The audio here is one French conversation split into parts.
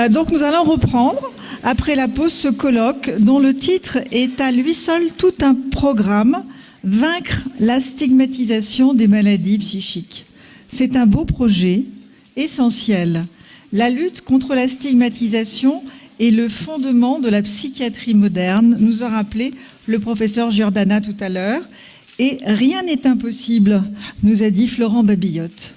Donc nous allons reprendre, après la pause, ce colloque dont le titre est à lui seul tout un programme, Vaincre la stigmatisation des maladies psychiques. C'est un beau projet, essentiel. La lutte contre la stigmatisation est le fondement de la psychiatrie moderne, nous a rappelé le professeur Giordana tout à l'heure, et rien n'est impossible, nous a dit Florent Babillotte.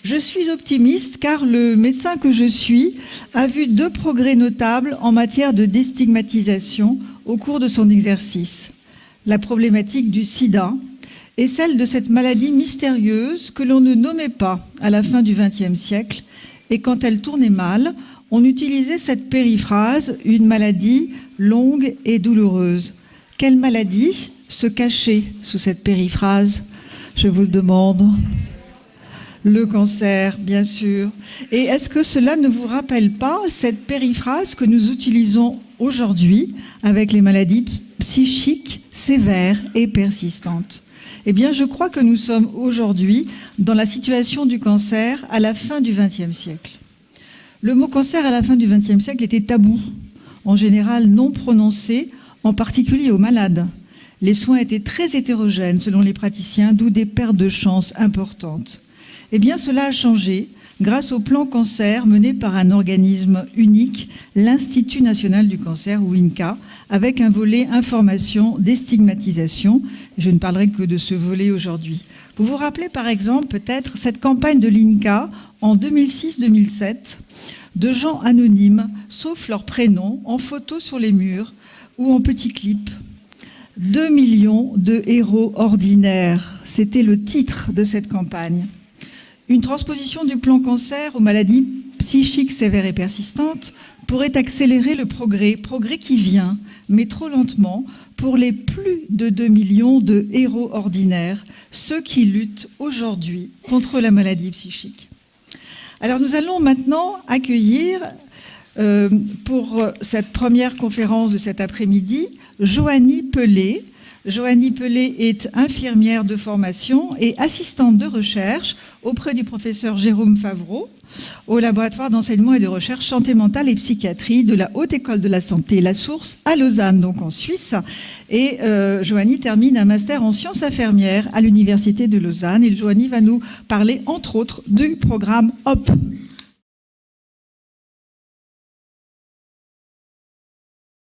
Je suis optimiste car le médecin que je suis a vu 2 progrès notables en matière de déstigmatisation au cours de son exercice. La problématique du sida et celle de cette maladie mystérieuse que l'on ne nommait pas à la fin du XXe siècle, et quand elle tournait mal, on utilisait cette périphrase « une maladie longue et douloureuse ». Quelle maladie se cachait sous cette périphrase? Je vous le demande. Le cancer, bien sûr. Et est-ce que cela ne vous rappelle pas cette périphrase que nous utilisons aujourd'hui avec les maladies psychiques sévères et persistantes? Eh bien, je crois que nous sommes aujourd'hui dans la situation du cancer à la fin du XXe siècle. Le mot cancer à la fin du XXe siècle était tabou, en général non prononcé, en particulier aux malades. Les soins étaient très hétérogènes selon les praticiens, d'où des pertes de chance importantes. Eh bien, cela a changé grâce au plan cancer mené par un organisme unique, l'Institut national du cancer, ou INCa, avec un volet information, déstigmatisation. Je ne parlerai que de ce volet aujourd'hui. Vous vous rappelez par exemple peut-être cette campagne de l'INCa en 2006-2007 de gens anonymes, sauf leur prénom, en photo sur les murs ou en petits clips. 2 millions de héros ordinaires, c'était le titre de cette campagne. Une transposition du plan cancer aux maladies psychiques sévères et persistantes pourrait accélérer le progrès qui vient, mais trop lentement, pour les plus de 2 millions de héros ordinaires, ceux qui luttent aujourd'hui contre la maladie psychique. Alors nous allons maintenant accueillir, pour cette première conférence de cet après-midi, Joanie Pelé. Joanie Pelé est infirmière de formation et assistante de recherche auprès du professeur Jérôme Favreau au laboratoire d'enseignement et de recherche santé mentale et psychiatrie de la Haute École de la Santé, La Source, à Lausanne, donc en Suisse. Et Joanie termine un master en sciences infirmières à l'Université de Lausanne. Et Joanie va nous parler, entre autres, du programme HOP.